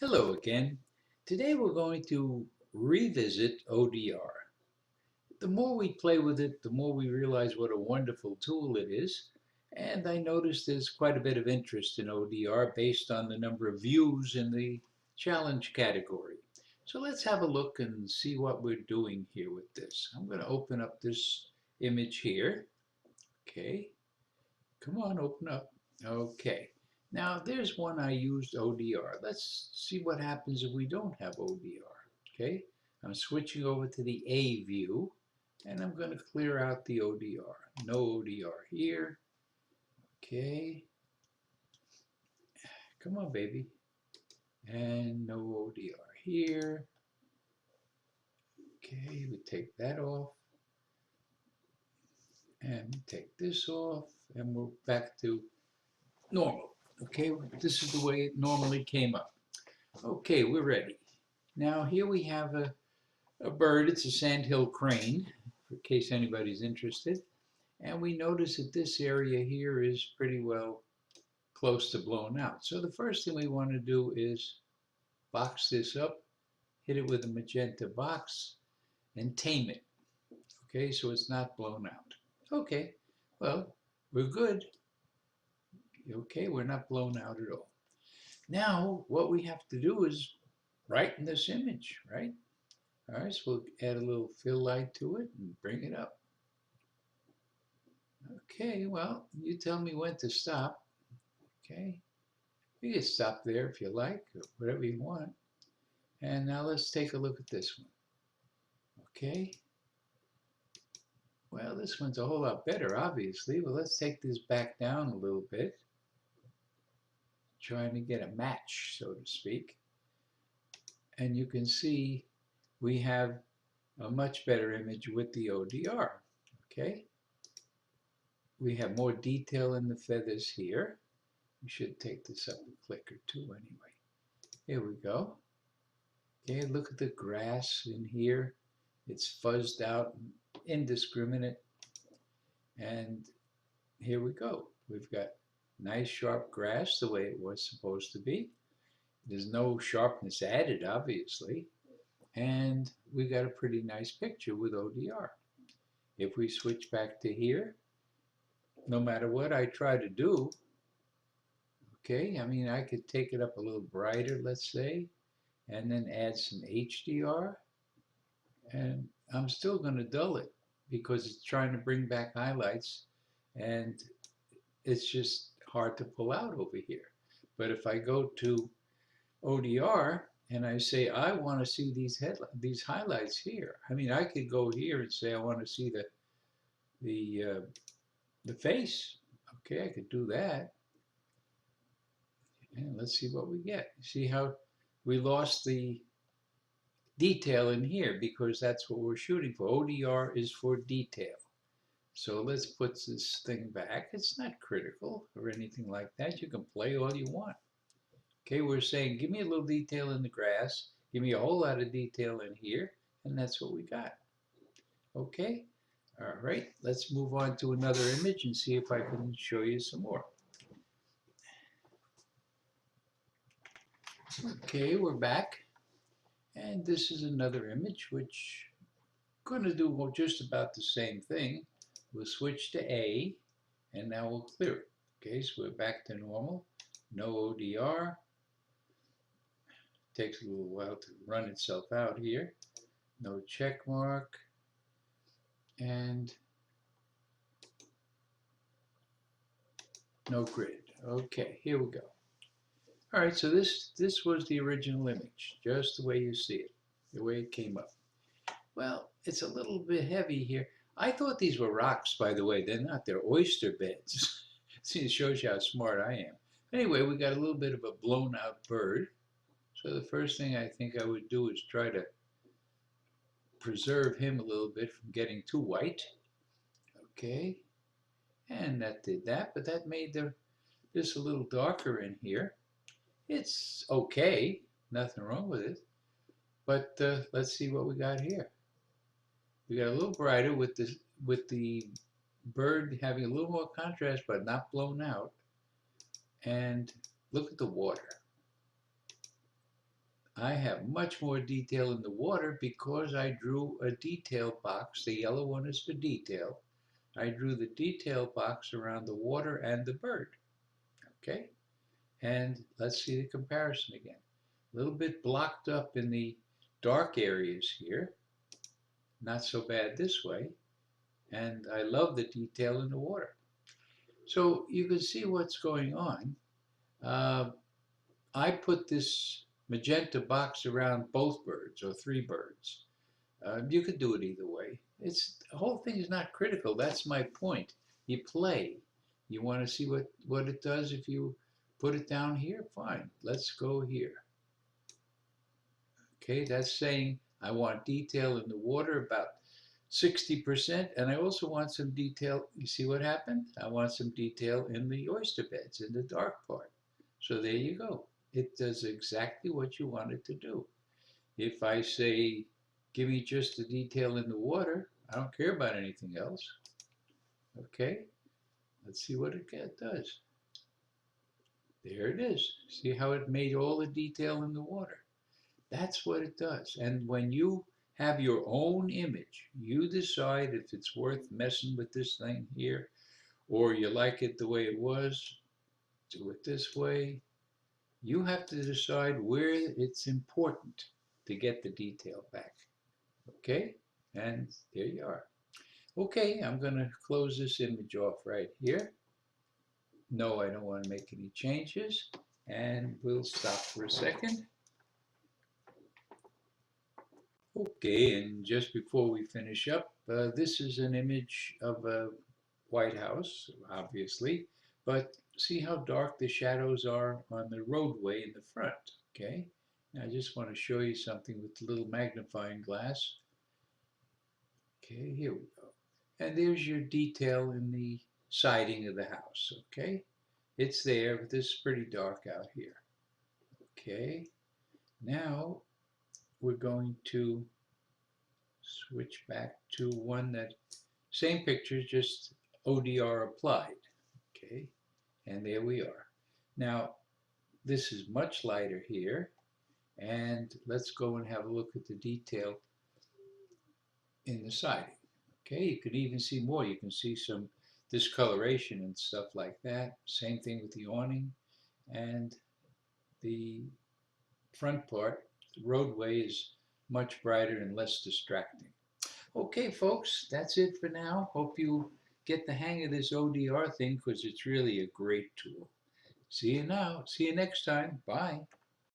Hello again. Today we're going to revisit ODR. The more we play with it, the more we realize what a wonderful tool it is. And I noticed there's quite a bit of interest in ODR based on the number of views in the challenge category. So let's have a look and see what we're doing here with this. I'm going to open up this image here. Okay, come on, open up. Okay. Now there's one I used ODR. Let's see what happens if we don't have ODR. Okay. I'm switching over to the A view and I'm going to clear out the ODR. No ODR here. Okay. Come on, baby. And no ODR here. Okay, we take that off and take this off and we're back to normal. Okay, this is the way it normally came up. Okay, we're ready. Now here we have a bird. It's a sandhill crane, in case anybody's interested. And we notice that this area here is pretty well close to blown out. So the first thing we want to do is box this up, hit it with a magenta box, and tame it. Okay, so it's not blown out. Okay, well, we're good. Okay, we're not blown out at all. Now, what we have to do is brighten this image, right? All right, so we'll add a little fill light to it and bring it up. Okay, well, you tell me when to stop. Okay, you can stop there if you like, or whatever you want. And now let's take a look at this one. Okay, well, this one's a whole lot better, obviously. Well, let's take this back down a little bit, trying to get a match, so to speak. And you can see we have a much better image with the ODR. Okay, we have more detail in the feathers here. We should take this up a click or two anyway. Here we go. Okay, look at the grass in here. It's fuzzed out, indiscriminate. And here we go. We've got nice sharp grass the way it was supposed to be. There's no sharpness added, obviously. And we got a pretty nice picture with ODR. If we switch back to here, no matter what I try to do, okay, I mean, I could take it up a little brighter, let's say, and then add some HDR, and I'm still going to dull it because it's trying to bring back highlights, and it's just hard to pull out over here. But if I go to ODR and I say I want to see these highlights here, I mean, I could go here and say I want to see the face. Okay, I could do that. And let's see what we get. See how we lost the detail in here because that's what we're shooting for. ODR is for detail. So let's put this thing back. It's not critical or anything like that. You can play all you want. Okay, we're saying give me a little detail in the grass, give me a whole lot of detail in here, and that's what we got. Okay, all right, let's move on to another image and see if I can show you some more. Okay, we're back. And this is another image which going to do just about the same thing. We'll switch to A and now we'll clear it. Okay, so we're back to normal. No ODR. Takes a little while to run itself out here. No check mark. And no grid. Okay, here we go. All right, so this was the original image, just the way you see it, the way it came up. Well, it's a little bit heavy here. I thought these were rocks, by the way. They're not. They're oyster beds. See, it shows you how smart I am. Anyway, we got a little bit of a blown out bird. So the first thing I think I would do is try to preserve him a little bit from getting too white. Okay, and that did that, but that made this a little darker in here. It's okay, nothing wrong with it. But let's see what we got here. We got a little brighter with the bird having a little more contrast but not blown out. And look at the water. I have much more detail in the water because I drew a detail box. The yellow one is for detail. I drew the detail box around the water and the bird. Okay? And let's see the comparison again. A little bit blocked up in the dark areas here. Not so bad this way. And I love the detail in the water. So you can see what's going on. Uh, I put this magenta box around both birds or three birds. You could do it either way. The whole thing is not critical. That's my point. You play. You want to see what it does if you put it down here? Fine. Let's go here. Okay, that's saying I want detail in the water about 60%, and I also want some detail. You see what happened? I want some detail in the oyster beds, in the dark part. So there you go. It does exactly what you want it to do. If I say, give me just the detail in the water, I don't care about anything else. Okay, let's see what it does. There it is. See how it made all the detail in the water? That's what it does. And when you have your own image, you decide if it's worth messing with this thing here, or you like it the way it was, do it this way. You have to decide where it's important to get the detail back. Okay? And there you are. Okay, I'm going to close this image off right here. No, I don't want to make any changes. And we'll stop for a second. Okay, and just before we finish up, this is an image of a White House, obviously, but see how dark the shadows are on the roadway in the front, okay? Now I just want to show you something with a little magnifying glass. Okay, here we go. And there's your detail in the siding of the house, okay? It's there, but this is pretty dark out here. Okay, now we're going to switch back to one that, same picture, just ODR applied. Okay, and there we are. Now, this is much lighter here, and let's go and have a look at the detail in the siding. Okay, you can even see more. You can see some discoloration and stuff like that. Same thing with the awning and the front part. The roadway is much brighter and less distracting. Okay, folks, that's it for now. Hope you get the hang of this ODR thing because it's really a great tool. See you now. See you next time. Bye.